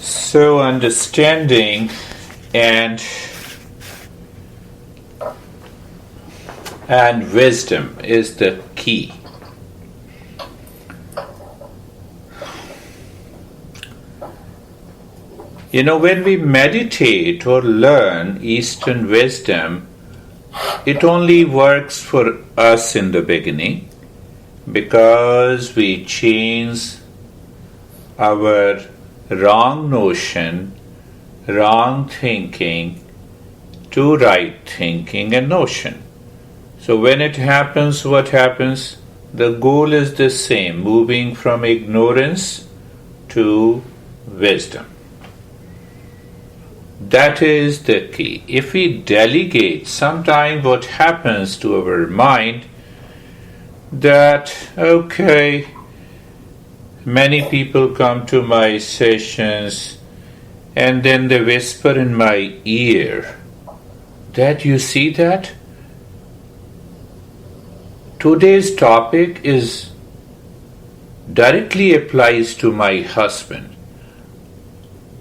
So understanding and wisdom is the key. When we meditate or learn Eastern wisdom, it only works for us in the beginning because we change our wrong notion, wrong thinking to right thinking and notion. So when it happens, what happens? The goal is the same, moving from ignorance to wisdom. That is the key. If we delegate, sometimes what happens to our mind that, okay, many people come to my sessions and then they whisper in my ear that you see that today's topic is directly applies to my husband.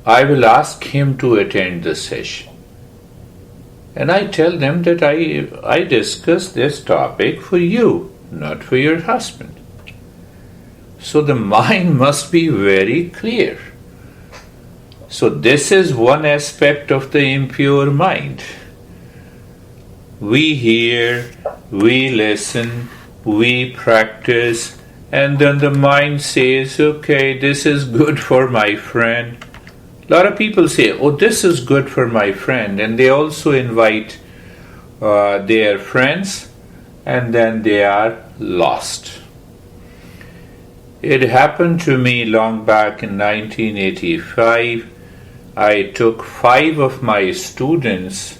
I will ask him to attend the session. And I tell them that I discuss this topic for you, not for your husband. So the mind must be very clear. So this is one aspect of the impure mind. We hear, we listen, we practice, and then the mind says, okay, this is good for my friend. A lot of people say, oh, this is good for my friend, and they also invite their friends, and then they are lost. It happened to me long back in 1985. I took 5 of my students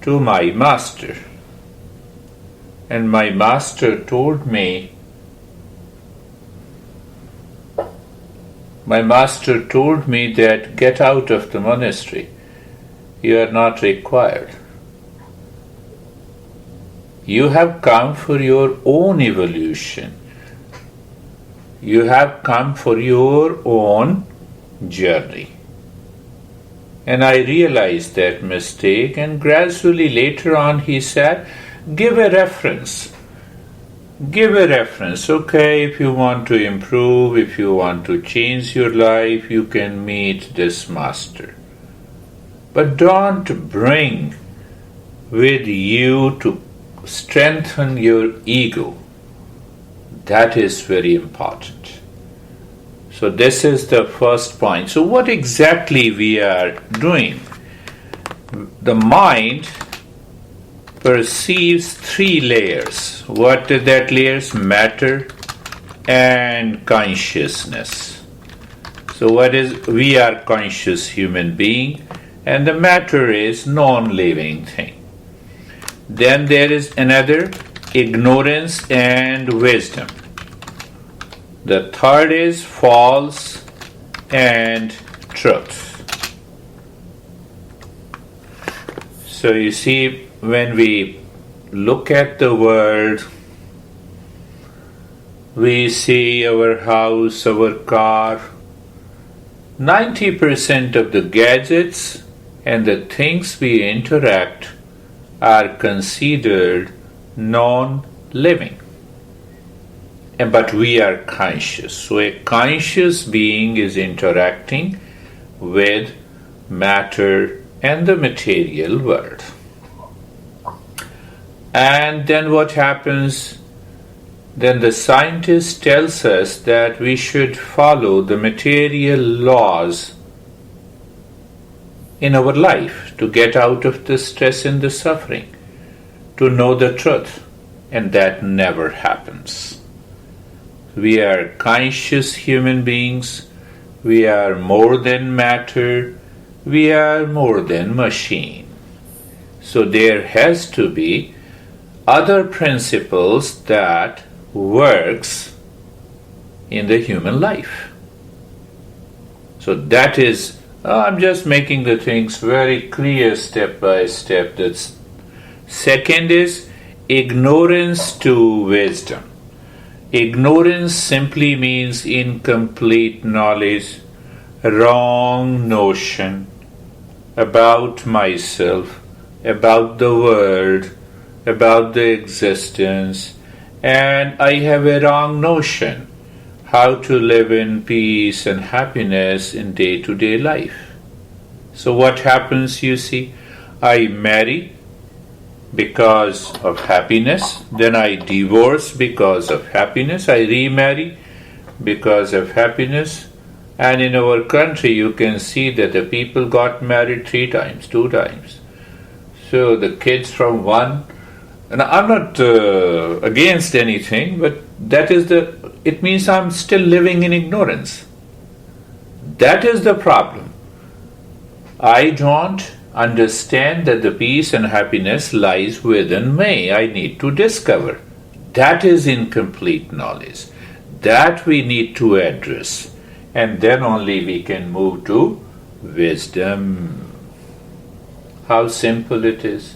to my master, and my master told me, that get out of the monastery. You are not required. You have come for your own evolution. You have come for your own journey. And I realized that mistake, and gradually later on he said, give a reference. Give a reference. Okay, if you want to improve, if you want to change your life, you can meet this master. But don't bring with you to strengthen your ego. That is very important. So this is the first point. So what exactly we are doing? The mind perceives 3 layers. What are that layers? Matter and consciousness. So we are conscious human being, and the matter is non-living thing. Then there is another, ignorance and wisdom. The third is false and truth. So you see, when we look at the world, we see our house, our car. 90% of the gadgets and the things we interact are considered non-living. But we are conscious. So a conscious being is interacting with matter and the material world. And then what happens? Then the scientist tells us that we should follow the material laws in our life to get out of the stress and the suffering, to know the truth. And that never happens. We are conscious human beings. We are more than matter. We are more than machine. So there has to be other principles that works in the human life. So that is, I'm just making the things very clear step by step. That's second is ignorance to wisdom. Ignorance simply means incomplete knowledge. wrong notion about myself, about the world, about the existence, and I have a wrong notion how to live in peace and happiness in day-to-day life. So what happens, you see? I marry because of happiness, then I divorce because of happiness, I remarry because of happiness, and in our country you can see that the people got married 3 times, 2 times. So the kids from one, and I'm not against anything, but it means I'm still living in ignorance. That is the problem. I don't understand that the peace and happiness lies within me. I need to discover. That is incomplete knowledge. That we need to address. And then only we can move to wisdom. How simple it is.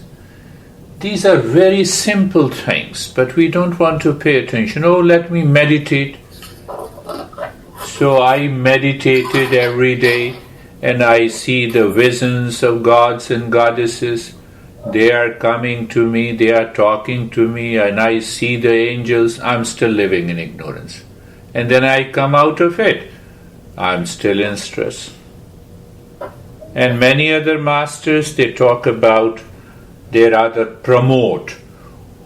These are very simple things, but we don't want to pay attention. Oh, let me meditate. So I meditated every day, and I see the visions of gods and goddesses. They are coming to me, they are talking to me, and I see the angels. I'm still living in ignorance. And then I come out of it. I'm still in stress. And many other masters, they talk about, they rather promote,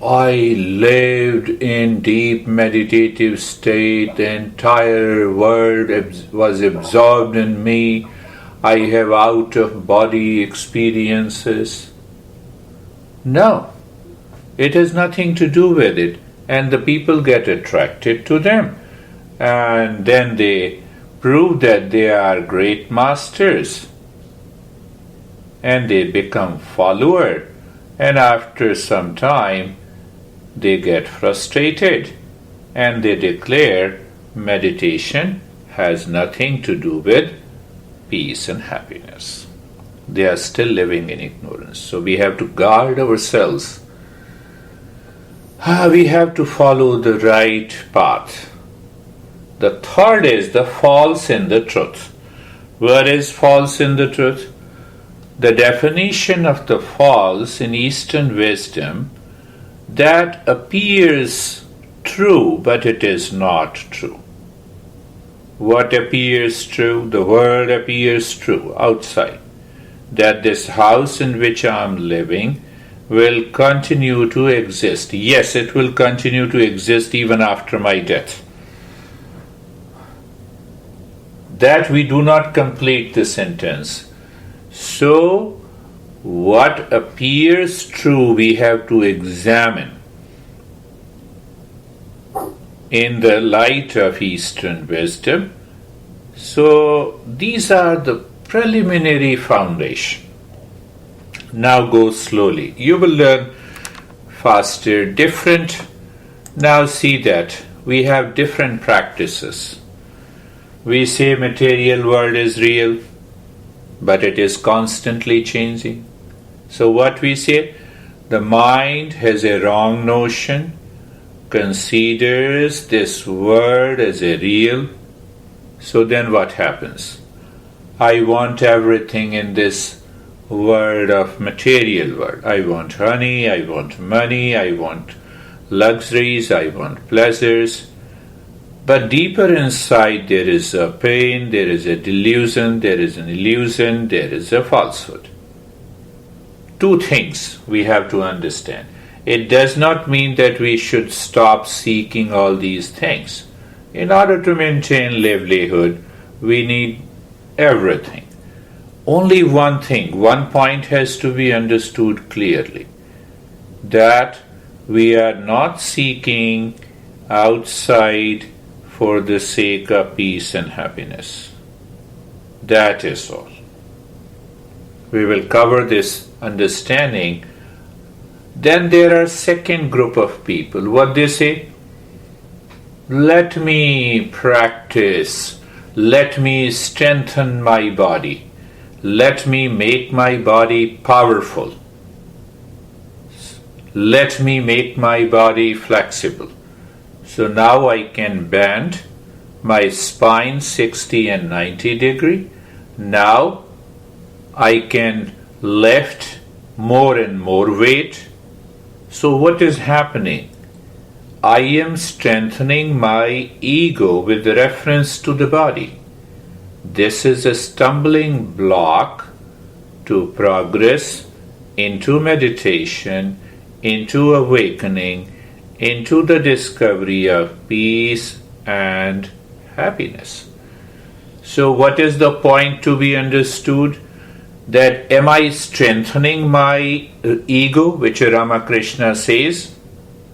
I lived in deep meditative state, the entire world was absorbed in me, I have out-of-body experiences. No, it has nothing to do with it, and the people get attracted to them, and then they prove that they are great masters, and they become followers. And after some time, they get frustrated and they declare meditation has nothing to do with peace and happiness. They are still living in ignorance. So we have to guard ourselves. We have to follow the right path. The third is the false in the truth. What is false in the truth? The definition of the false in Eastern wisdom, that appears true, but it is not true. What appears true? The world appears true outside. That this house in which I am living will continue to exist. Yes, it will continue to exist even after my death. That we do not complete the sentence. So, what appears true we have to examine in the light of Eastern wisdom. So, these are the preliminary foundation. Now go slowly. You will learn faster, different. Now see that we have different practices. We say material world is real, but it is constantly changing. So what we say, the mind has a wrong notion, considers this world as a real. So then what happens? I want everything in this world of material world. I want honey, I want money, I want luxuries, I want pleasures. But deeper inside there is a pain, there is a delusion, there is an illusion, there is a falsehood. Two things we have to understand. It does not mean that we should stop seeking all these things. In order to maintain livelihood, we need everything. Only one thing, one point has to be understood clearly. That we are not seeking outside for the sake of peace and happiness. That is all. We will cover this understanding. Then there are second group of people. What they say? Let me practice. Let me strengthen my body. Let me make my body powerful. Let me make my body flexible. So now I can bend my spine 60 and 90 degree. Now I can lift more and more weight. So what is happening? I am strengthening my ego with reference to the body. This is a stumbling block to progress into meditation, into awakening, into the discovery of peace and happiness. So what is the point to be understood? That am I strengthening my ego, which Ramakrishna says,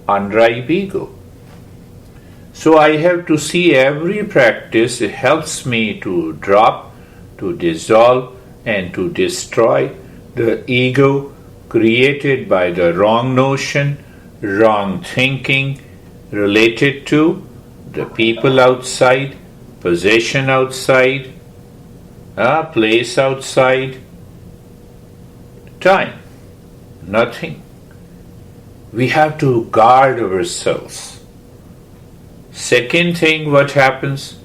unripe ego. So I have to see every practice helps me to drop, to dissolve, and to destroy the ego created by the wrong notion, wrong thinking related to the people outside, possession outside, a place outside, time, nothing. We have to guard ourselves. Second thing, what happens?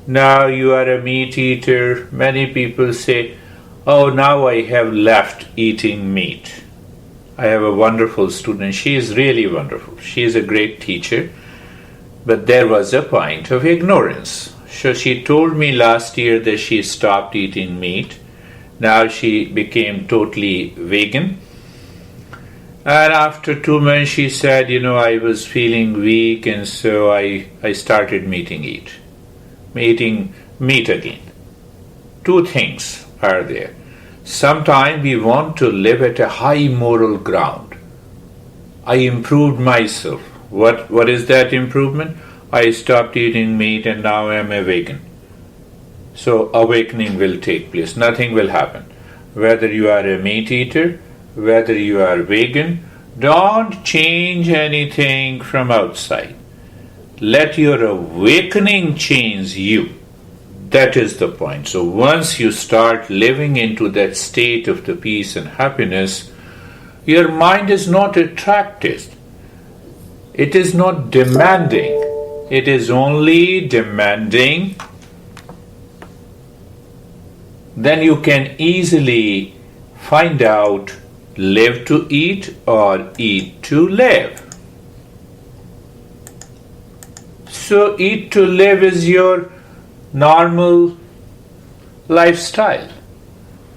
Now you are a meat eater. Many people say, oh, now I have left eating meat. I have a wonderful student. She is really wonderful. She is a great teacher. But there was a point of ignorance. So she told me last year that she stopped eating meat. Now she became totally vegan. And after 2 months she said, I was feeling weak, and so I started eating meat again. Two things are there. Sometimes we want to live at a high moral ground. I improved myself. What is that improvement? I stopped eating meat and now I am a vegan. So awakening will take place. Nothing will happen. Whether you are a meat eater, whether you are vegan, don't change anything from outside. Let your awakening change you. That is the point. So once you start living into that state of the peace and happiness, your mind is not attracted. It is not demanding. It is only demanding. Then you can easily find out live to eat or eat to live. So eat to live is your normal lifestyle.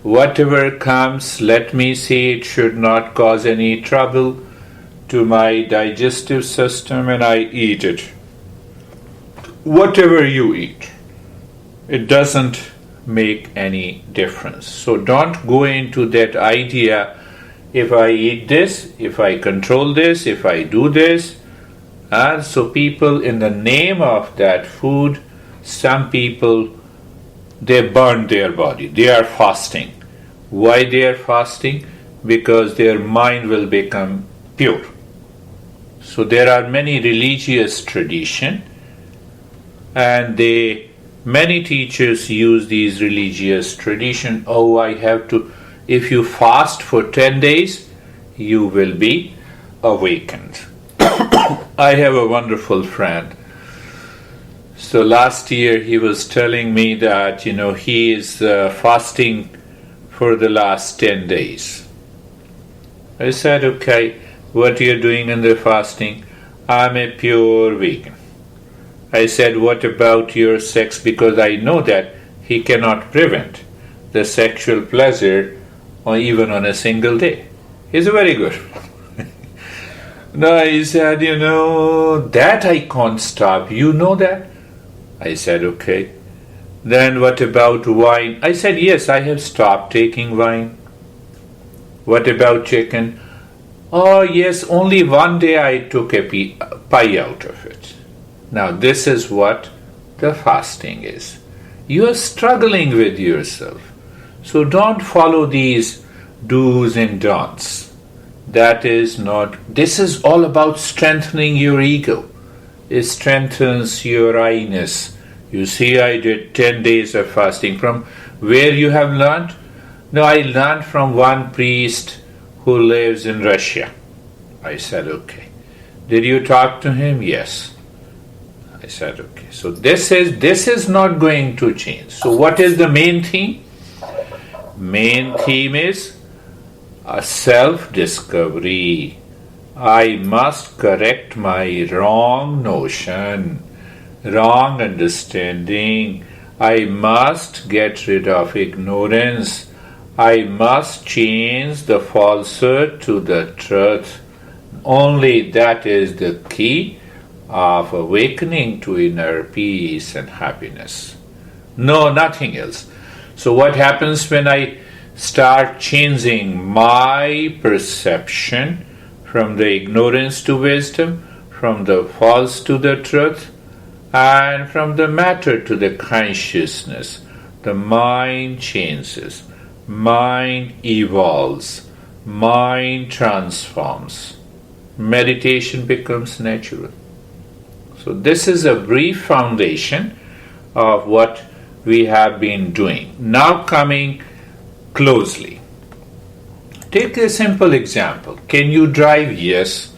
Whatever comes, let me say, it should not cause any trouble to my digestive system, and I eat it. Whatever you eat, it doesn't make any difference. So don't go into that idea, if I eat this, if I control this, if I do this. And so people, in the name of that food, some people, they burn their body. They are fasting. Why they are fasting? Because their mind will become pure. So there are many religious traditions, and many teachers use these religious traditions. Oh, I have to, if you fast for 10 days, you will be awakened. I have a wonderful friend. So last year he was telling me that, he is fasting for the last 10 days. I said, okay, what are you doing in the fasting? I'm a pure vegan. I said, what about your sex? Because I know that he cannot prevent the sexual pleasure or even on a single day. He's very good. No, he said, that I can't stop. You know that? I said, okay. Then what about wine? I said, yes, I have stopped taking wine. What about chicken? Oh, yes, only one day I took a pie out of it. Now, this is what the fasting is. You are struggling with yourself. So don't follow these do's and don'ts. This is all about strengthening your ego. It strengthens your I-ness. You see, I did 10 days of fasting. From where you have learned? No, I learned from one priest who lives in Russia. I said, okay. Did you talk to him? Yes. I said, okay, so this is not going to change. So what is the main theme? Main theme is a self-discovery. I must correct my wrong notion, wrong understanding. I must get rid of ignorance. I must change the falsehood to the truth. Only that is the key of awakening to inner peace and happiness. No, nothing else. So what happens when I start changing my perception from the ignorance to wisdom, from the false to the truth, and from the matter to the consciousness? The mind changes, mind evolves, mind transforms. Meditation becomes natural. So this is a brief foundation of what we have been doing. Now coming closely. Take a simple example. Can you drive? Yes.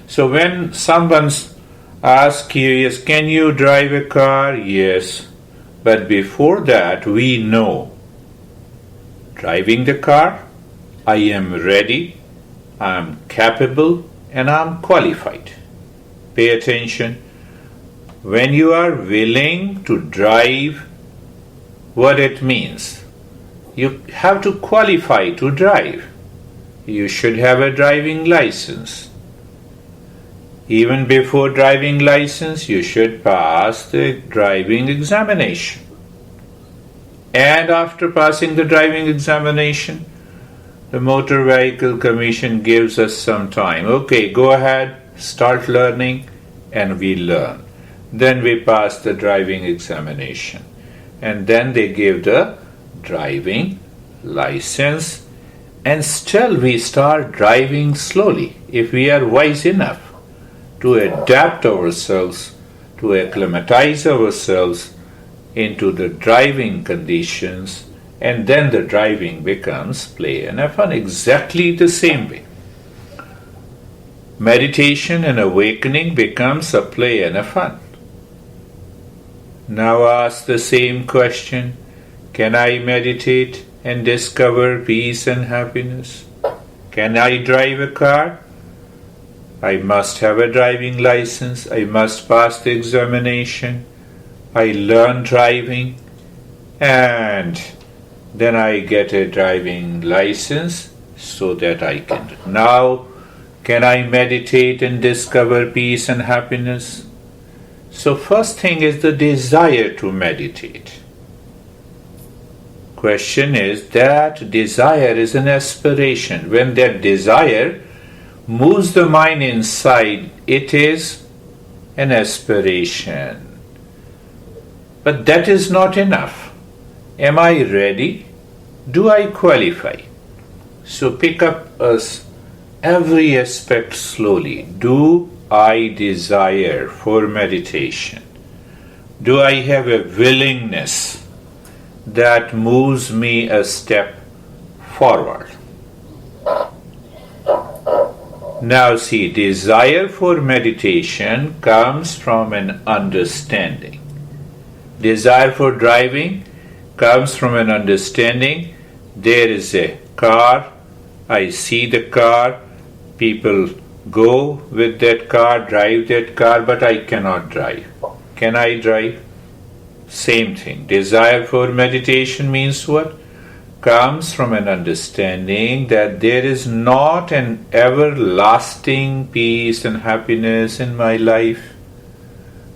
So when someone asks you, yes, can you drive a car? Yes. But before that, we know driving the car, I am ready, I am capable, and I am qualified. Pay attention. When you are willing to drive, what it means? You have to qualify to drive. You should have a driving license. Even before driving license, you should pass the driving examination. And after passing the driving examination, the Motor Vehicle Commission gives us some time. Okay, go ahead, start learning, and we learn. Then we pass the driving examination. And then they give the driving license. And still we start driving slowly if we are wise enough to adapt ourselves, to acclimatize ourselves into the driving conditions, and then the driving becomes play and fun exactly the same way. Meditation and awakening becomes a play and a fun. Now ask the same question. Can I meditate and discover peace and happiness? Can I drive a car? I must have a driving license. I must pass the examination. I learn driving, and then I get a driving license so that I can. Now, can I meditate and discover peace and happiness? So first thing is the desire to meditate. Question is that desire is an aspiration. When that desire moves the mind inside, it is an aspiration. But that is not enough. Am I ready? Do I qualify? So pick up every aspect slowly. Do I desire for meditation? Do I have a willingness that moves me a step forward? Now see, desire for meditation comes from an understanding. Desire for driving comes from an understanding. There is a car, I see the car, people go with that car, drive that car, but I cannot drive. Can I drive? Same thing. Desire for meditation means what? Comes from an understanding that there is not an everlasting peace and happiness in my life.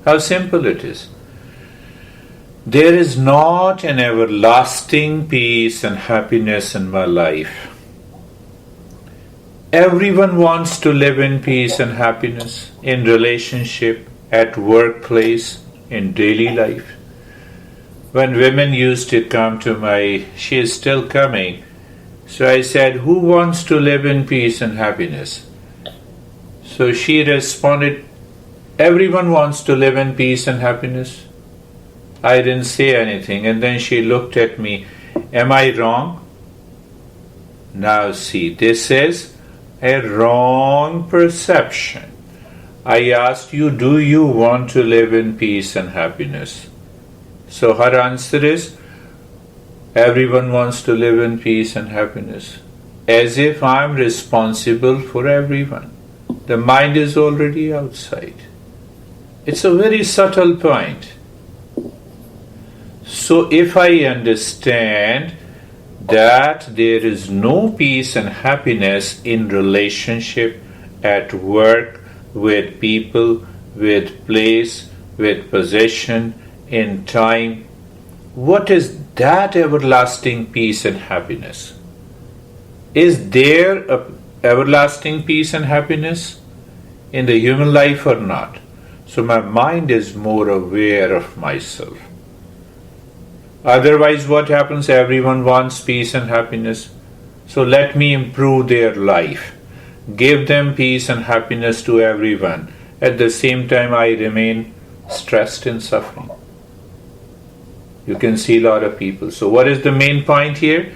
How simple it is. There is not an everlasting peace and happiness in my life. Everyone wants to live in peace and happiness in relationship, at workplace, in daily life. When women used to come to she is still coming, so I said, who wants to live in peace and happiness? So she responded, everyone wants to live in peace and happiness. I didn't say anything, and then she looked at me, am I wrong? Now see, this is a wrong perception. I asked you, do you want to live in peace and happiness? So her answer is, everyone wants to live in peace and happiness. As if I'm responsible for everyone. The mind is already outside. It's a very subtle point. So if I understand that there is no peace and happiness in relationship, at work, with people, with place, with possession, in time, what is that everlasting peace and happiness? Is there a everlasting peace and happiness in the human life or not? So my mind is more aware of myself. Otherwise, what happens? Everyone wants peace and happiness. So let me improve their life. Give them peace and happiness to everyone. At the same time, I remain stressed and suffering. You can see a lot of people. So what is the main point here?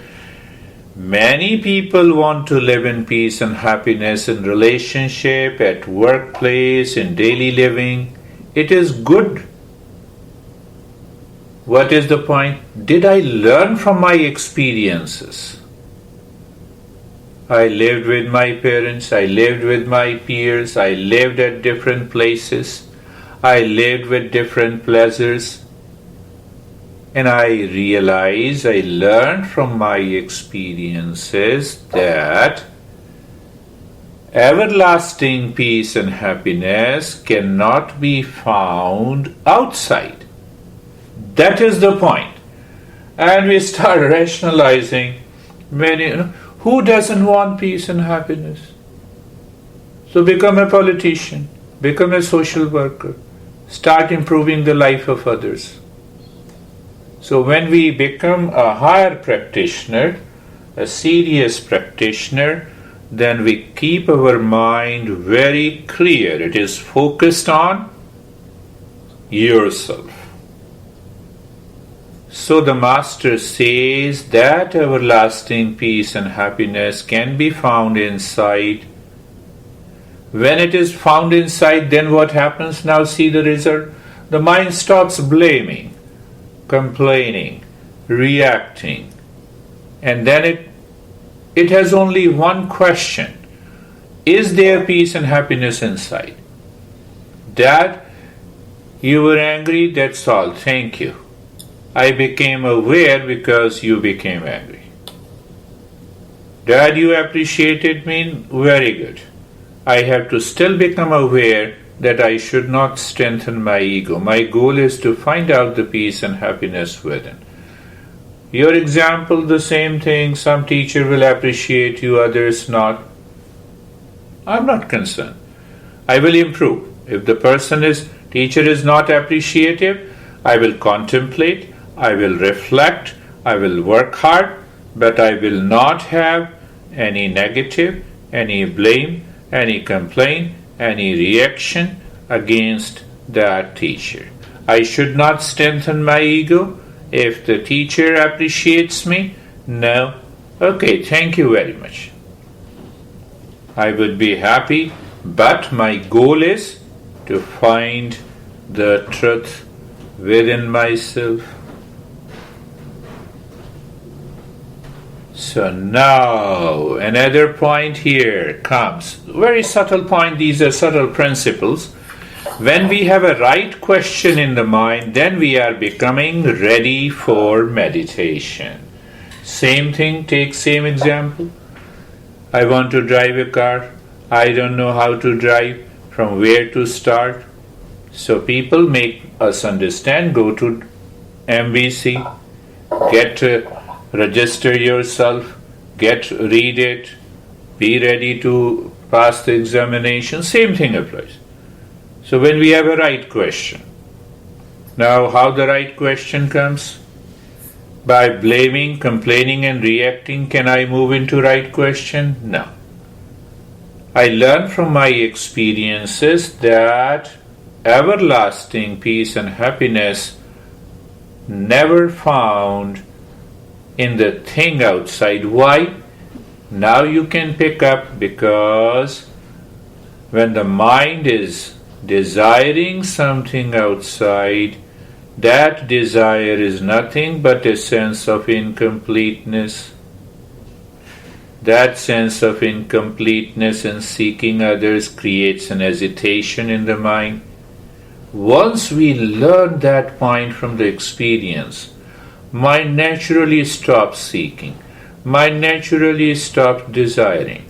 Many people want to live in peace and happiness in relationship, at workplace, in daily living. It is good. What is the point? Did I learn from my experiences? I lived with my parents, I lived with my peers, I lived at different places, I lived with different pleasures. And I realized, I learned from my experiences that everlasting peace and happiness cannot be found outside. That is the point. And we start rationalizing who doesn't want peace and happiness? So become a politician, become a social worker, start improving the life of others. So when we become a higher practitioner, a serious practitioner, then we keep our mind very clear. It is focused on yourself. So the Master says that everlasting peace and happiness can be found inside. When it is found inside, then what happens? Now see the result. The mind stops blaming, complaining, reacting, and then it has only one question. Is there peace and happiness inside? Dad, you were angry, that's all, thank you. I became aware because you became angry. Dad, you appreciated me, very good. I have to still become aware that I should not strengthen my ego. My goal is to find out the peace and happiness within. Your example, the same thing. Some teacher will appreciate you, others not. I'm not concerned. I will improve. If the teacher is not appreciative, I will contemplate, I will reflect, I will work hard, but I will not have any negative, any blame, any complaint, any reaction against that teacher. I should not strengthen my ego. If the teacher appreciates me, no. Okay, thank you very much. I would be happy, but my goal is to find the truth within myself. So now another point here comes. Very subtle point. These are subtle principles. When we have a right question in the mind, then we are becoming ready for meditation. Same thing, take same example. I want to drive a car. I don't know how to drive, from where to start. So people make us understand, go to MBC, register yourself, read it, be ready to pass the examination. Same thing applies. So when we have a right question, now how the right question comes? By blaming, complaining and reacting, can I move into right question? No. I learn from my experiences that everlasting peace and happiness never found in the thing outside. Why? Now you can pick up, because when the mind is desiring something outside, that desire is nothing but a sense of incompleteness. That sense of incompleteness and seeking others creates an hesitation in the mind. Once we learn that point from the experience, mind naturally stops seeking. Mind naturally stops desiring.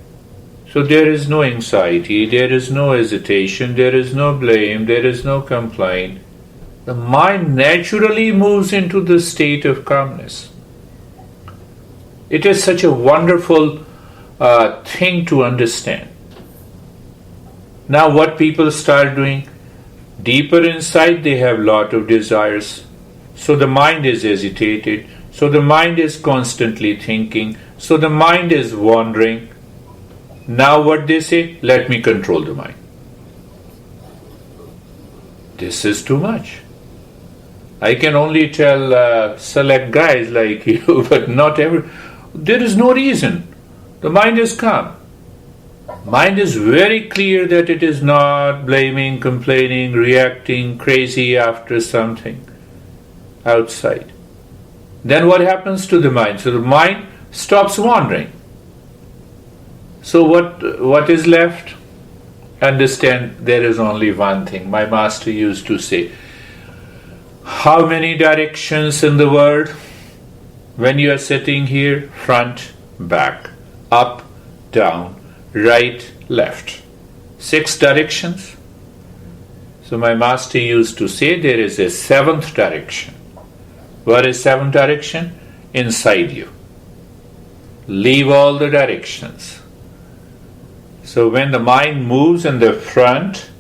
So there is no anxiety, there is no hesitation, there is no blame, there is no complaint. The mind naturally moves into the state of calmness. It is such a wonderful thing to understand. Now what people start doing? Deeper inside they have lot of desires. So the mind is agitated. So the mind is constantly thinking. So the mind is wandering. Now what they say? Let me control the mind. This is too much. I can only tell select guys like you, but not every. There is no reason. The mind is calm. Mind is very clear that it is not blaming, complaining, reacting crazy after something outside. Then what happens to the mind? So the mind stops wandering. So what is left? Understand there is only one thing. My master used to say, how many directions in the world? When you are sitting here, front, back, up, down, right, left. 6 directions. So my master used to say there is a 7th direction. What is 7th direction? Inside you. Leave all the directions. So when the mind moves in the front,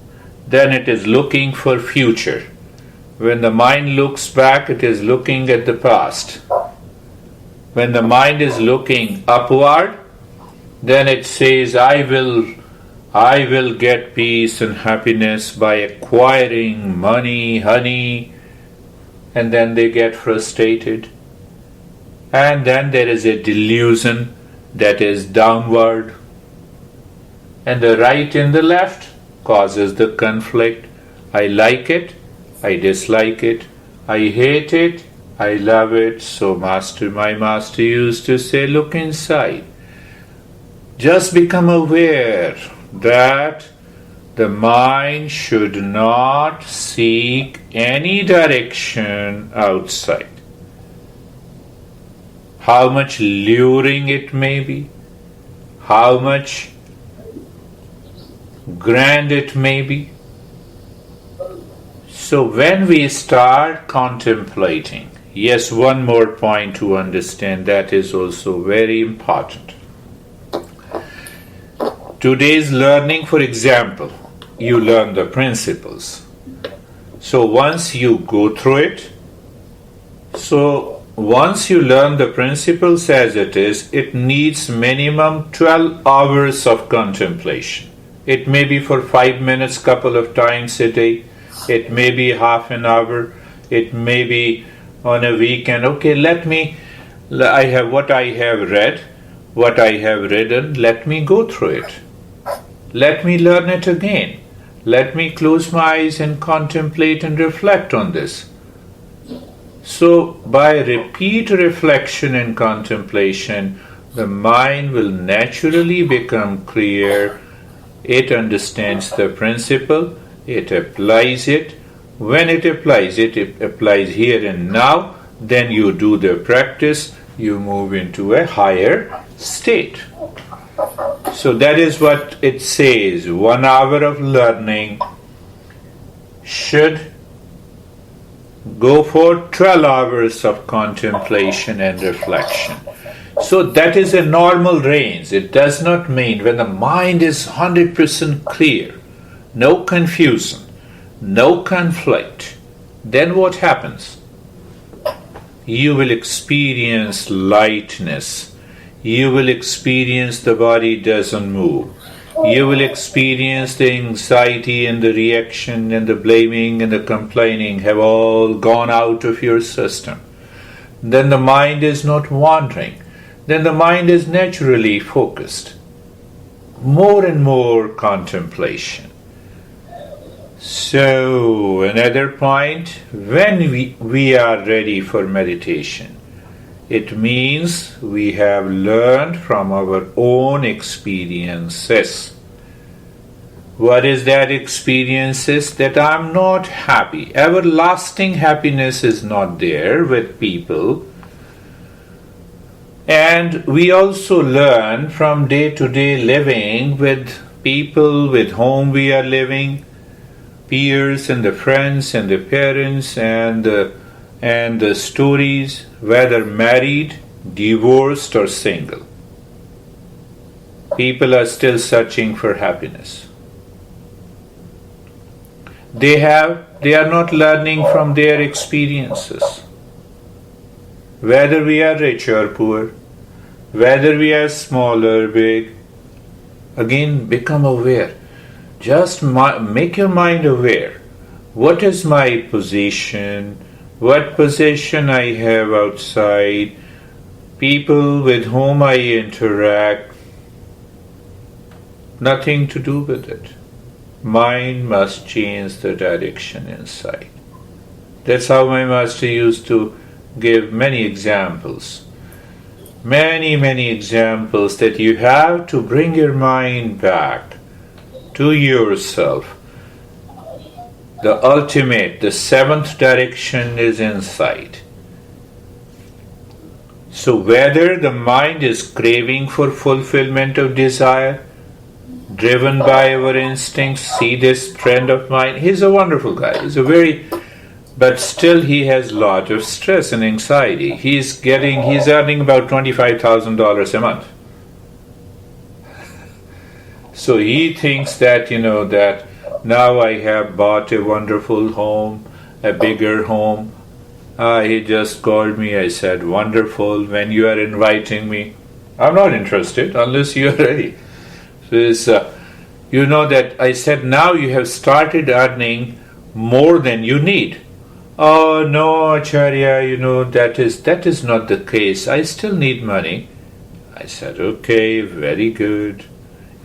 then it is looking for future. When the mind looks back, it is looking at the past. When the mind is looking upward, then it says, I will get peace and happiness by acquiring money, honey, and then they get frustrated. And then there is a delusion that is downward. And the right and the left causes the conflict. I like it, I dislike it, I hate it, I love it. So my master used to say, look inside. Just become aware that the mind should not seek any direction outside. How much luring it may be, how much grand it may be. So when we start contemplating, yes, one more point to understand that is also very important. Today's learning, for example, you learn the principles. So once you go through it, once you learn the principles as it is, it needs minimum 12 hours of contemplation. It may be for 5 minutes, couple of times a day. It may be half an hour. It may be on a weekend. Okay, I have what I have read, what I have written. Let me go through it. Let me learn it again. Let me close my eyes and contemplate and reflect on this. So by repeat reflection and contemplation, the mind will naturally become clear. It understands the principle, it applies it. When it applies here and now, then you do the practice, you move into a higher state. So that is what it says. 1 hour of learning should go for 12 hours of contemplation and reflection. So that is a normal range. It does not mean when the mind is 100% clear, no confusion, no conflict, then what happens? You will experience lightness. You will experience the body doesn't move. You will experience the anxiety and the reaction and the blaming and the complaining have all gone out of your system. Then the mind is not wandering. Then the mind is naturally focused. More and more contemplation. So, another point, when we are ready for meditation, it means we have learned from our own experiences. What is that experiences? That I'm not happy. Everlasting happiness is not there with people. And we also learn from day-to-day living with people with whom we are living, peers and the friends and the parents and the stories, whether married, divorced or single. People are still searching for happiness. They are not learning from their experiences. Whether we are rich or poor, whether we are small or big, again become aware. Just make your mind aware. What is my position? What position I have outside? People with whom I interact. Nothing to do with it. Mind must change the direction inside. That's how my master used to give many examples. Many examples that you have to bring your mind back to yourself. The ultimate, the seventh direction is inside. So whether the mind is craving for fulfillment of desire, driven by our instincts, see this friend of mine, he's a wonderful guy, but still he has a lot of stress and anxiety. He's earning about $25,000 a month. So he thinks that, that now I have bought a wonderful home, a bigger home. He just called me. I said, wonderful. When you are inviting me, I'm not interested unless you are ready. So you know that I said, now you have started earning more than you need. Oh no, Acharya, that is not the case. I still need money. I said, okay, very good.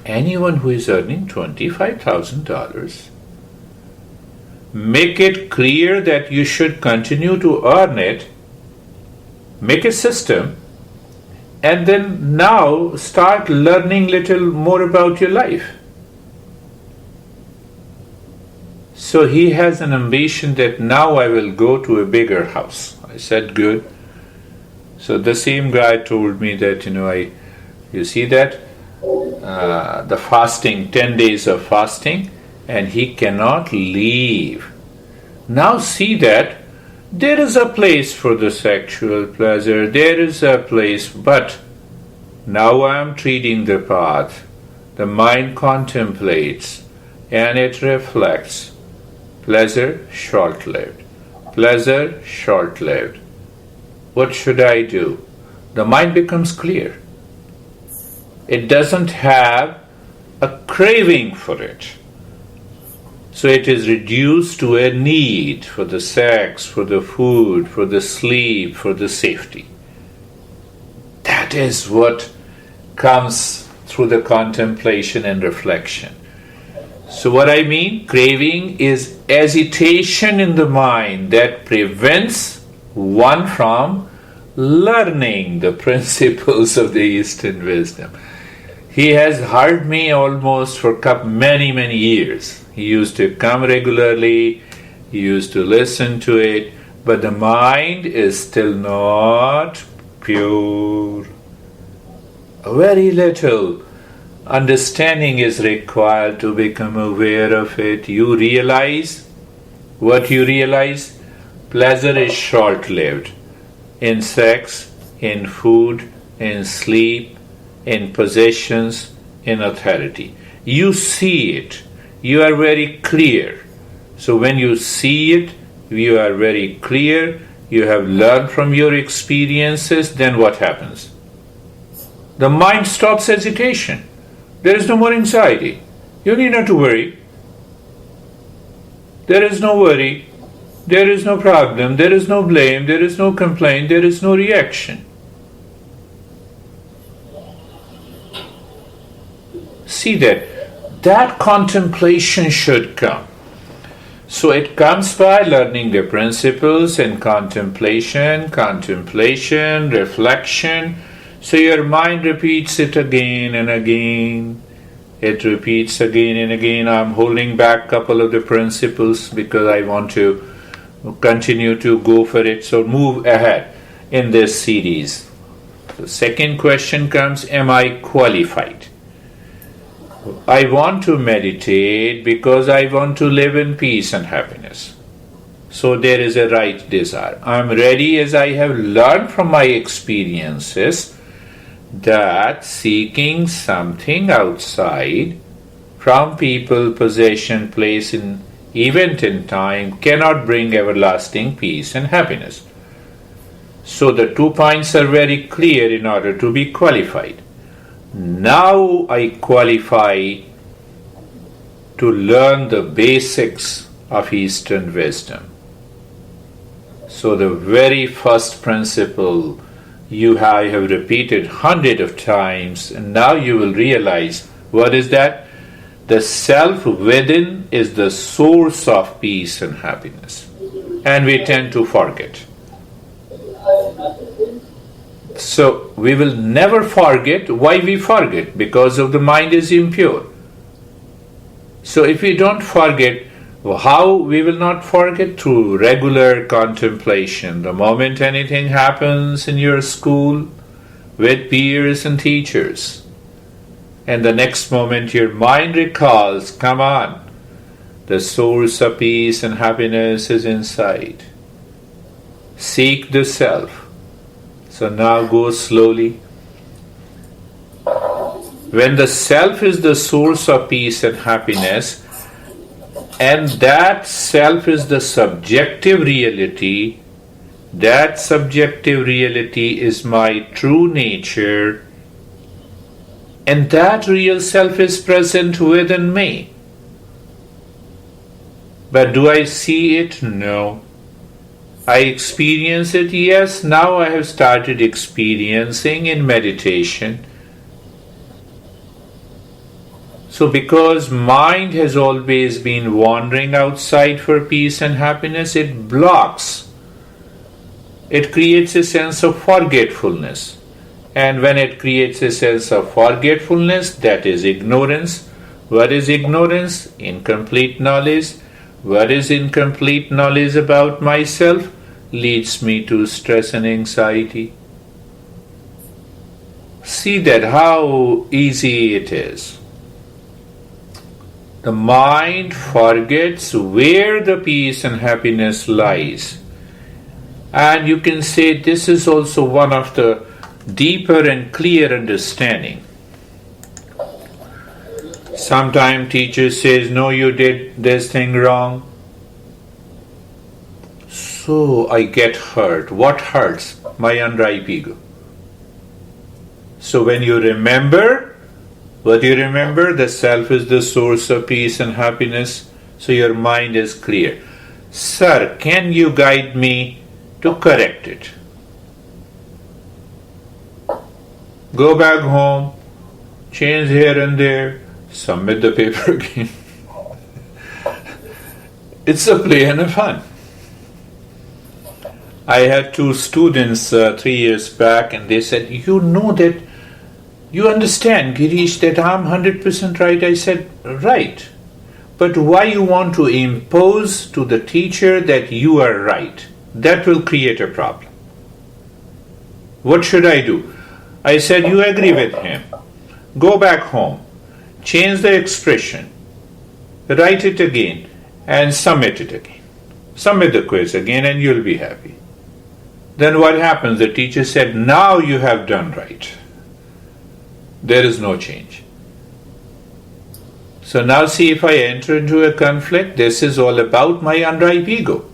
Anyone who is earning $25,000, make it clear that you should continue to earn it, make a system, and then now start learning little more about your life. So he has an ambition that now I will go to a bigger house. I said, good. So the same guy told me that, you see that? The fasting, 10 days of fasting, and he cannot leave. Now see that there is a place for the sexual pleasure, there is a place, but now I am treating the path. The mind contemplates and it reflects. Pleasure, short-lived. Pleasure, short-lived. What should I do? The mind becomes clear. It doesn't have a craving for it. So it is reduced to a need for the sex, for the food, for the sleep, for the safety. That is what comes through the contemplation and reflection. So what I mean, craving is agitation in the mind that prevents one from learning the principles of the Eastern wisdom. He has heard me almost for many years. He used to come regularly, he used to listen to it, but the mind is still not pure. Very little understanding is required to become aware of it. You realize what you realize. Pleasure is short-lived. In sex, in food, in sleep, in possessions, in authority. You see it. You are very clear. So when you see it, you are very clear. You have learned from your experiences. Then what happens? The mind stops agitation. There is no more anxiety. You need not to worry. There is no worry. There is no problem. There is no blame. There is no complaint. There is no reaction. See that contemplation should come. So it comes by learning the principles and contemplation, reflection. So your mind repeats it again and again. It repeats again and again. I'm holding back a couple of the principles because I want to continue to go for it. So move ahead in this series. The second question comes, am I qualified? I want to meditate because I want to live in peace and happiness. So there is a right desire. I'm ready, as I have learned from my experiences, that seeking something outside from people, possession, place, and event in time cannot bring everlasting peace and happiness. So the 2 points are very clear in order to be qualified. Now I qualify to learn the basics of Eastern wisdom. So the very first principle I have repeated hundreds of times, and now you will realize what is that? The self within is the source of peace and happiness, and we tend to forget. So we will never forget. Why we forget? Because of the mind is impure. So if we don't forget, how we will not forget? Through regular contemplation. The moment anything happens in your school with peers and teachers, and the next moment your mind recalls, come on, the source of peace and happiness is inside. Seek the self. So now go slowly. When the self is the source of peace and happiness, and that self is the subjective reality, that subjective reality is my true nature, and that real self is present within me. But do I see it? No. I experience it? Yes. Now I have started experiencing in meditation. So because mind has always been wandering outside for peace and happiness, it blocks. It creates a sense of forgetfulness. And when it creates a sense of forgetfulness, that is ignorance. What is ignorance? Incomplete knowledge. What is incomplete knowledge about myself? Leads me to stress and anxiety. See that how easy it is. The mind forgets where the peace and happiness lies. And you can say this is also one of the deeper and clear understanding. Sometimes teacher says, no, you did this thing wrong. So I get hurt. What hurts? My unripe ego. So when you remember, what you remember? The self is the source of peace and happiness. So your mind is clear. Sir, can you guide me to correct it? Go back home, change here and there, submit the paper again. It's a play and a fun. I had 2 students 3 years back, and they said, you know that, you understand, Girish, that I'm 100% right. I said, right. But why you want to impose to the teacher that you are right? That will create a problem. What should I do? I said, you agree with him. Go back home. Change the expression. Write it again and submit it again. Submit the quiz again and you'll be happy. Then what happens? The teacher said, now you have done right. There is no change. So now see, if I enter into a conflict, this is all about my unripe ego.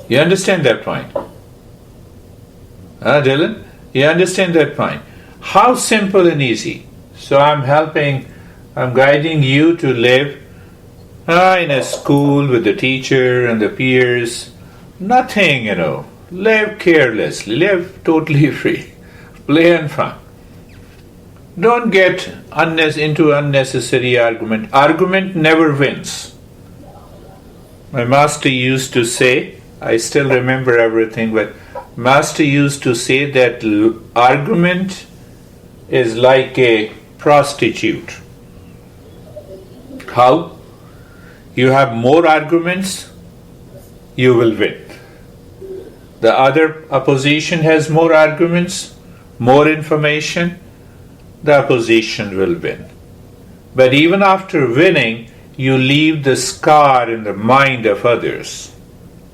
You understand that point? Dylan? You understand that point? How simple and easy. So I'm guiding you to live in a school with the teacher and the peers. Nothing, Live carelessly, live totally free. Play and fun. Don't get into unnecessary argument. Argument never wins. My master used to say, I still remember everything, but master used to say that argument is like a prostitute. How? You have more arguments, you will win. The other opposition has more arguments, more information, the opposition will win. But even after winning, you leave the scar in the mind of others.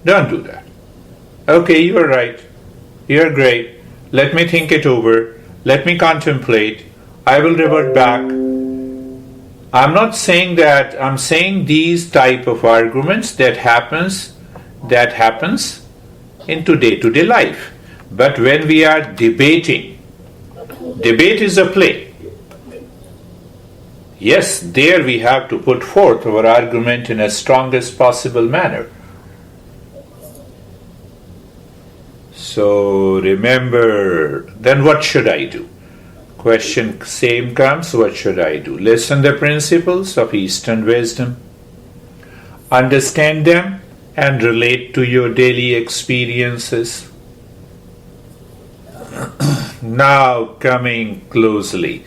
Don't do that. Okay, you are right. You are great. Let me think it over. Let me contemplate. I will revert back. I'm not saying that. I'm saying these type of arguments that happens into day-to-day life. But when we are debating, debate is a play. Yes, there we have to put forth our argument in a strongest possible manner. So remember, then what should I do? Question same comes, what should I do? Listen the principles of Eastern wisdom, understand them, and relate to your daily experiences. Now coming closely,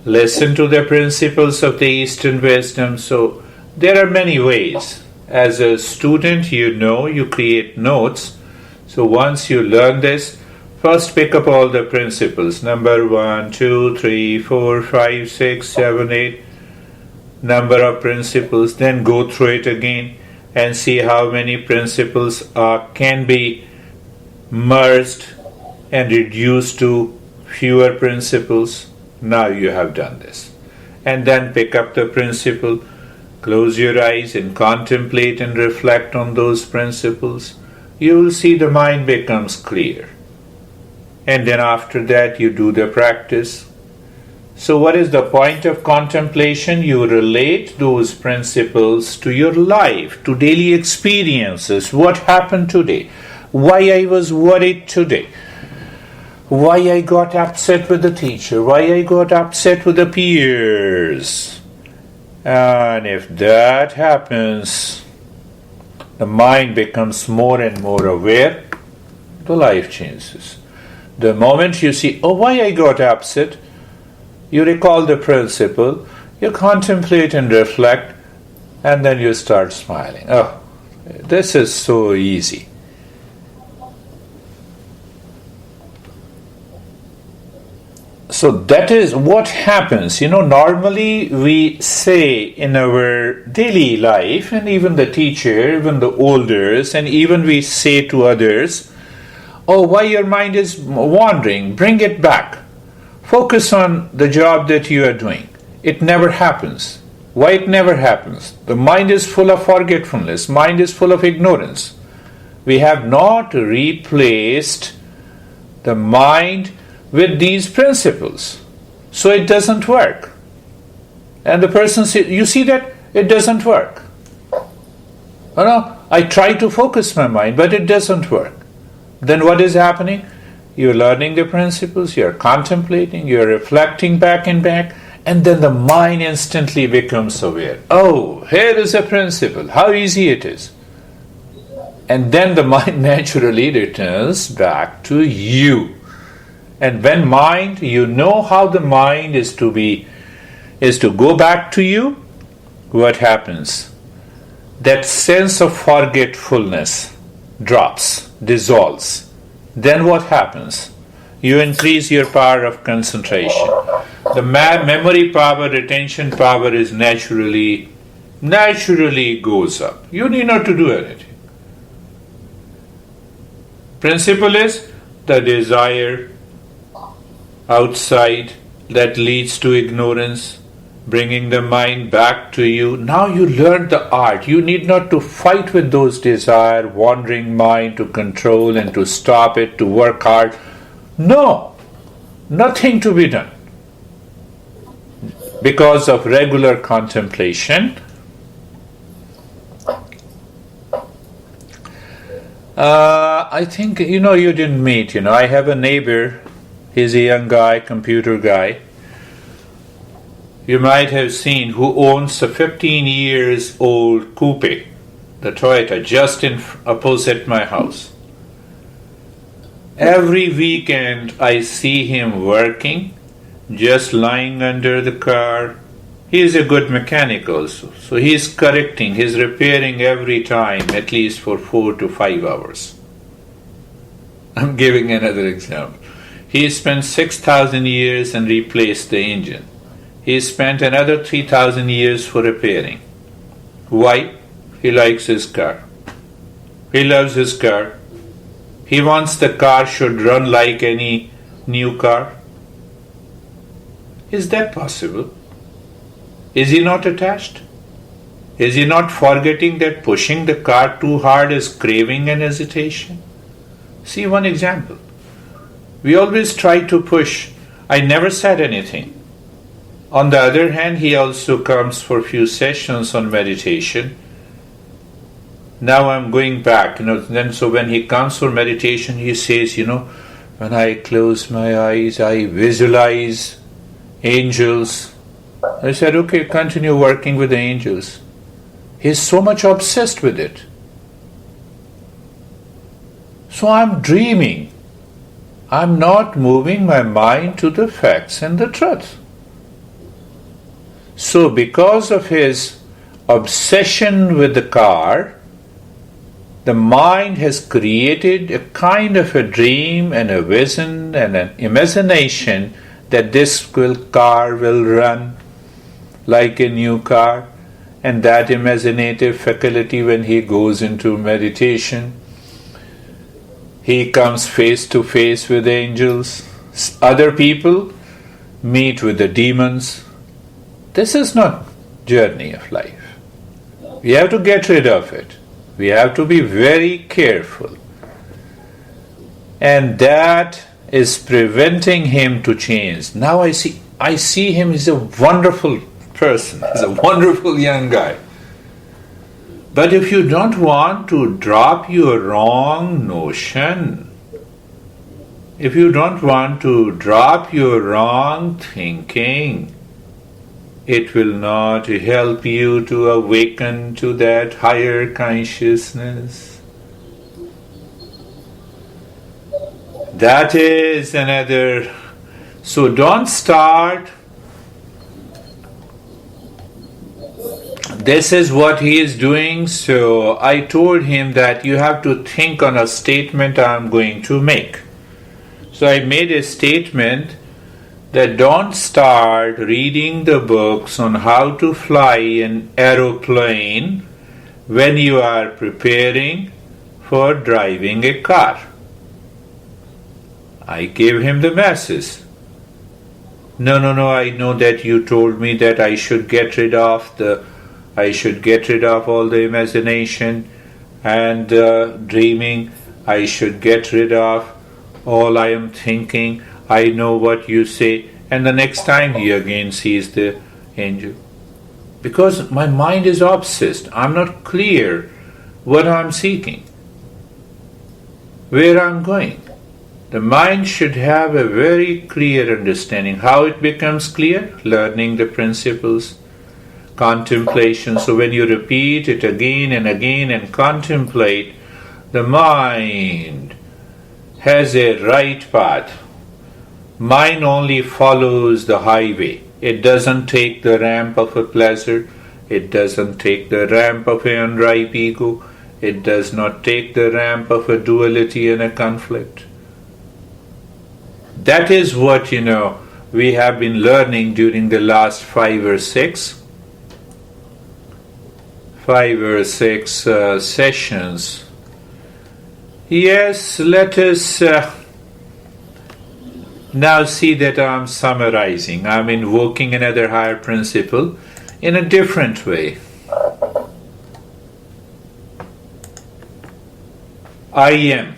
listen to the principles of the Eastern wisdom. So there are many ways. As a student, you create notes. So once you learn this, first pick up all the principles. Number 1, 2, 3, 4, 5, 6, 7, 8. Number of principles. Then go through it again and see how many principles can be merged and reduced to fewer principles. Now you have done this. And then pick up the principle, close your eyes and contemplate and reflect on those principles. You will see the mind becomes clear. And then after that you do the practice. So what is the point of contemplation? You relate those principles to your life, to daily experiences. What happened today? Why I was worried today? Why I got upset with the teacher? Why I got upset with the peers? And if that happens, the mind becomes more and more aware, the life changes. The moment you see, why I got upset, you recall the principle, you contemplate and reflect, and then you start smiling. Oh, this is so easy. So that is what happens. Normally we say in our daily life, and even the teacher, even the elders, and even we say to others, why your mind is wandering, bring it back. Focus on the job that you are doing. It never happens. Why it never happens? The mind is full of forgetfulness. Mind is full of ignorance. We have not replaced the mind with these principles. So it doesn't work. And the person says, you see that? It doesn't work. I try to focus my mind, but it doesn't work. Then what is happening? You're learning the principles, you're contemplating, you're reflecting back and back, and then the mind instantly becomes aware. Here is a principle, how easy it is. And then the mind naturally returns back to you. And when mind, how the mind is to go back to you, what happens? That sense of forgetfulness drops, dissolves. Then what happens? You increase your power of concentration. The memory power, retention power is naturally goes up. You need not to do anything. Principle is the desire outside that leads to ignorance, bringing the mind back to you. Now you learned the art. You need not to fight with those desire, wandering mind, to control and to stop it, to work hard. No, nothing to be done. Because of regular contemplation, I think, you didn't meet, I have a neighbor, he's a young guy, computer guy. you might have seen, who owns a 15 years old coupe, the Toyota, just in opposite my house. Every weekend I see him working, just lying under the car. He is a good mechanic also. So he is correcting, he is repairing every time, at least for 4 to 5 hours. I'm giving another example. He spent 6,000 years and replaced the engine. He spent another 3,000 years for repairing. Why? He likes his car. He loves his car. He wants the car should run like any new car. Is that possible? Is he not attached? Is he not forgetting that pushing the car too hard is craving and hesitation? See one example. We always try to push. I never said anything. On the other hand, he also comes for a few sessions on meditation. Now I'm going back, then so when he comes for meditation, he says, when I close my eyes, I visualize angels. I said, okay, continue working with the angels. He's so much obsessed with it. So I'm dreaming. I'm not moving my mind to the facts and the truth. So because of his obsession with the car, the mind has created a kind of a dream and a vision and an imagination that this car will run like a new car, and that imaginative faculty, when he goes into meditation, he comes face to face with angels. Other people meet with the demons. This is not journey of life. We have to get rid of it. We have to be very careful. And that is preventing him to change. Now I see him as a wonderful person. He's a wonderful young guy. But if you don't want to drop your wrong notion, if you don't want to drop your wrong thinking, it will not help you to awaken to that higher consciousness. That is another. So don't start. This is what he is doing. So I told him that you have to think on a statement I am going to make. So I made a statement that don't start reading the books on how to fly an aeroplane when you are preparing for driving a car. I gave him the message. No, I know that you told me that I should get rid of all the imagination and dreaming. I should get rid of all I am thinking. I know what you say. And the next time he again sees the angel. Because my mind is obsessed. I'm not clear what I'm seeking, where I'm going. The mind should have a very clear understanding. How it becomes clear? Learning the principles, contemplation. So when you repeat it again and again and contemplate, the mind has a right path. Mind only follows the highway. It doesn't take the ramp of a pleasure. It doesn't take the ramp of an unripe ego. It does not take the ramp of a duality and a conflict. That is what, we have been learning during the last 5 or 6 sessions. Yes, let us now see that I'm summarizing. I'm invoking another higher principle in a different way. I am.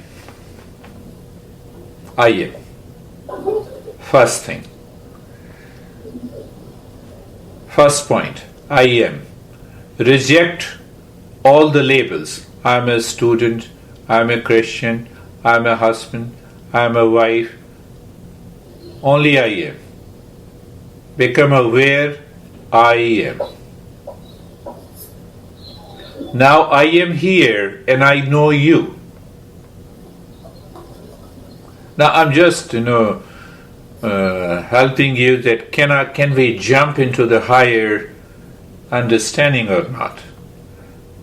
First thing. First point. I am. Reject all the labels. I'm a student. I'm a Christian. I'm a husband. I'm a wife. Only I am. Become aware I am. Now I am here and I know you. Now I'm just, helping you that can we jump into the higher understanding or not?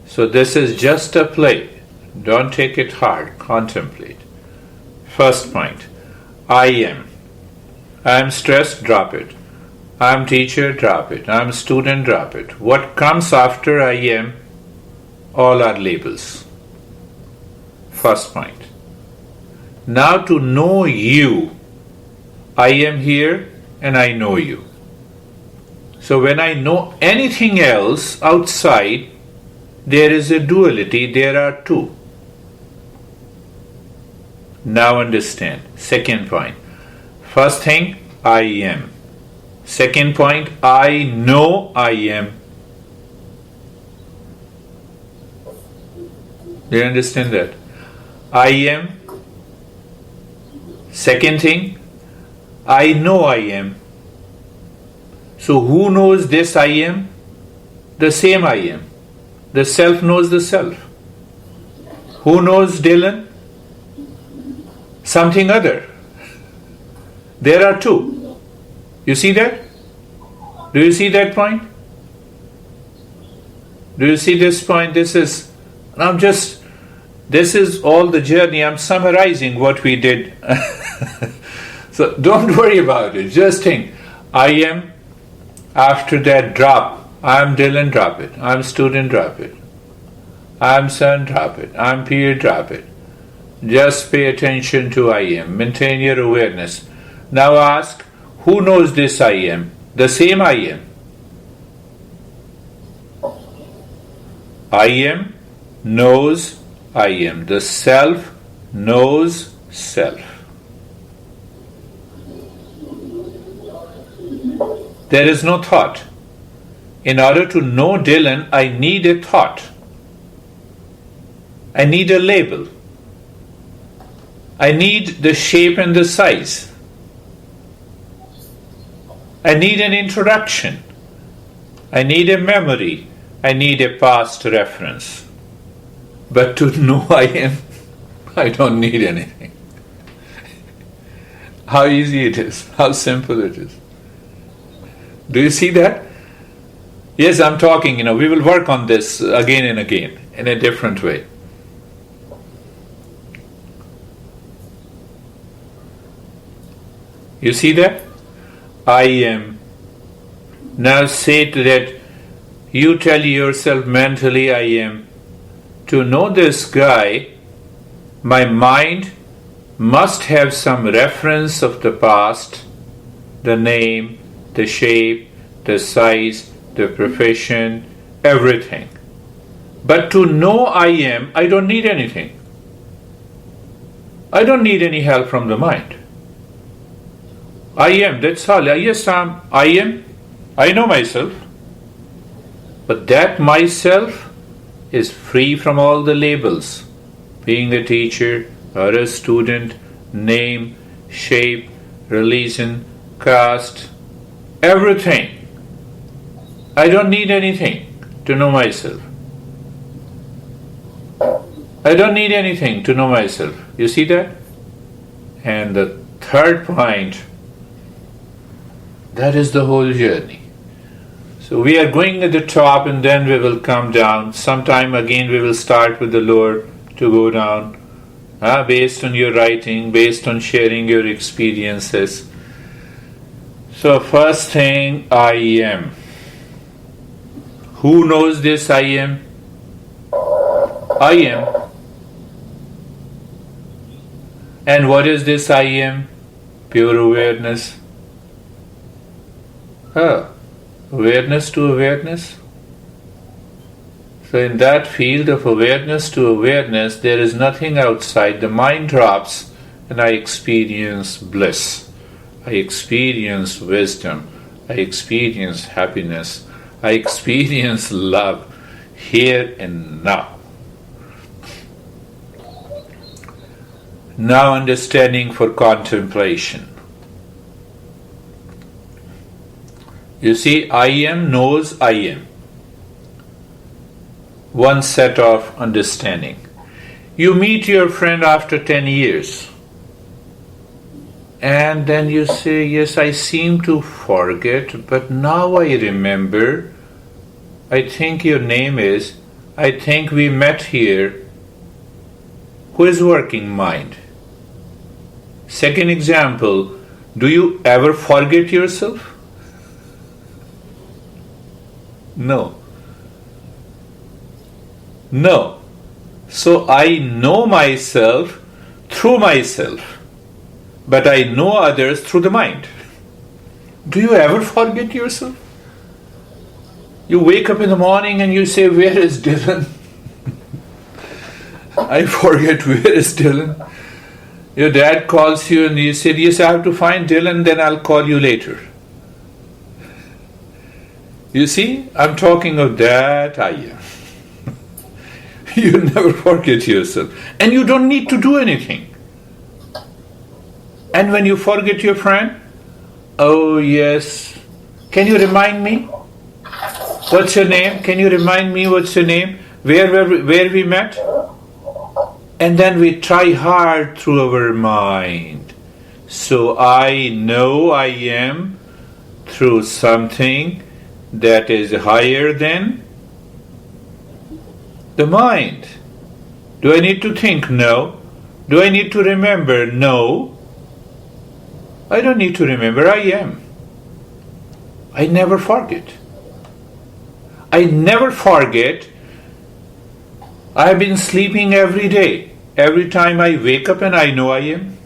So this is just a play. Don't take it hard. Contemplate. First point. I am. I am stressed, drop it. I am teacher, drop it. I am student, drop it. What comes after I am, all are labels. First point. Now to know you, I am here and I know you. So when I know anything else outside, there is a duality, there are two. Now understand. Second point. First thing, I am. Second point, I know I am. Do you understand that? I am. Second thing, I know I am. So who knows this I am? The same I am. The self knows the self. Who knows Dylan? Something other. There are two. You see that? Do you see that point? Do you see this point? This is all the journey. I'm summarizing what we did. So don't worry about it. Just think, I am. After that, drop. I'm Dylan, drop it. I'm student, drop it. I'm son, drop it. I'm peer, drop it. Just pay attention to I am. Maintain your awareness. Now ask, who knows this I am? The same I am. I am knows I am. The self knows self. There is no thought. In order to know Dylan, I need a thought. I need a label. I need the shape and the size. I need an introduction. I need a memory. I need a past reference. But to know I am, I don't need anything. How easy it is, how simple it is. Do you see that? Yes, I'm talking, we will work on this again and again in a different way. You see that? I am. Now say to that, you tell yourself mentally, I am. To know this guy, my mind must have some reference of the past, the name, the shape, the size, the profession, everything. But to know I am, I don't need anything. I don't need any help from the mind. I am, that's all. Yes, I am. I know myself. But that myself is free from all the labels. Being a teacher or a student, name, shape, religion, caste, everything. I don't need anything to know myself. I don't need anything to know myself. You see that? And the third point, that is the whole journey. So we are going at the top and then we will come down. Sometime again we will start with the lower to go down. Based on your writing, based on sharing your experiences. So first thing, I am. Who knows this I am? I am. And what is this I am? Pure awareness. Awareness to awareness. So in that field of awareness to awareness, there is nothing outside. The mind drops and I experience bliss. I experience wisdom. I experience happiness. I experience love here and now. Now understanding for contemplation. You see, I am knows I am. One set of understanding. You meet your friend after 10 years. And then you say, yes, I seem to forget, but now I remember. I think your name is, I think we met here. Who is working mind? Second example, do you ever forget yourself? No. No. So I know myself through myself, but I know others through the mind. Do you ever forget yourself? You wake up in the morning and you say, where is Dylan? I forget, where is Dylan? Your dad calls you and you said, yes, I have to find Dylan, then I'll call you later. You see, I'm talking of that I am. You never forget yourself. And you don't need to do anything. And when you forget your friend, oh yes, can you remind me? What's your name? Can you remind me what's your name? Where we met? And then we try hard through our mind. So I know I am through something that is higher than the mind. Do I need to think? No. Do I need to remember? No. I don't need to remember. I am. I never forget. I never forget. I have been sleeping every day. Every time I wake up and I know I am.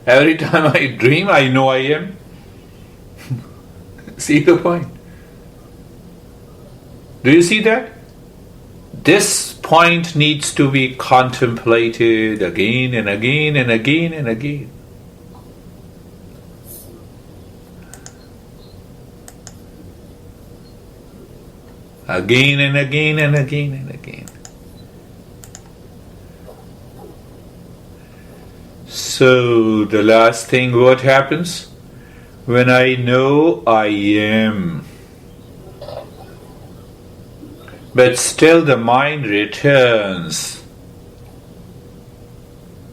Every time I dream, I know I am. See the point? Do you see that? This point needs to be contemplated again and again and again and again. Again and again and again and again. So the last thing, what happens? When I know I am, but still the mind returns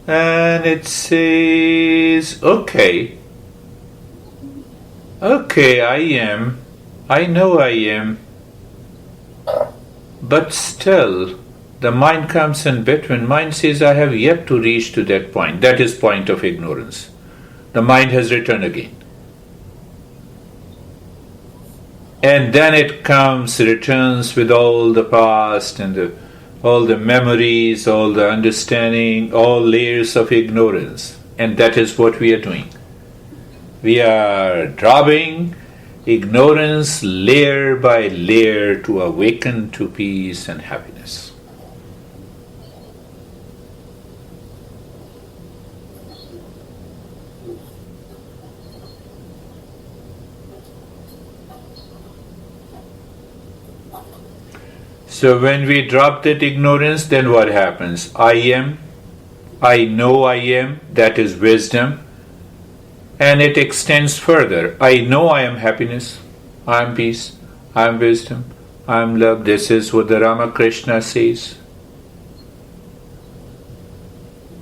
and it says, okay, I am, I know I am, but still the mind comes in between. Mind says, I have yet to reach to that point. That is point of ignorance. The mind has returned again. And then it returns with all the past and all the memories, all the understanding, all layers of ignorance. And that is what we are doing. We are dropping ignorance layer by layer to awaken to peace and happiness. So when we drop that ignorance, then what happens? I am, I know I am, that is wisdom. And it extends further. I know I am happiness, I am peace, I am wisdom, I am love. This is what the Ramakrishna says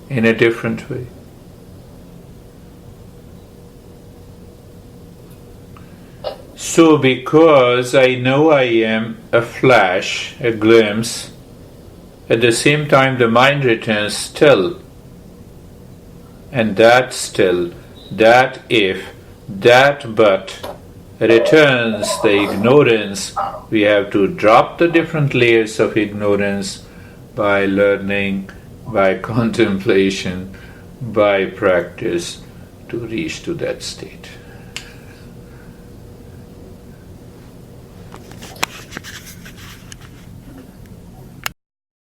in a different way. So because I know I am a flash, a glimpse, at the same time the mind returns still. And that still, that if, that but, returns the ignorance. We have to drop the different layers of ignorance by learning, by contemplation, by practice to reach to that state.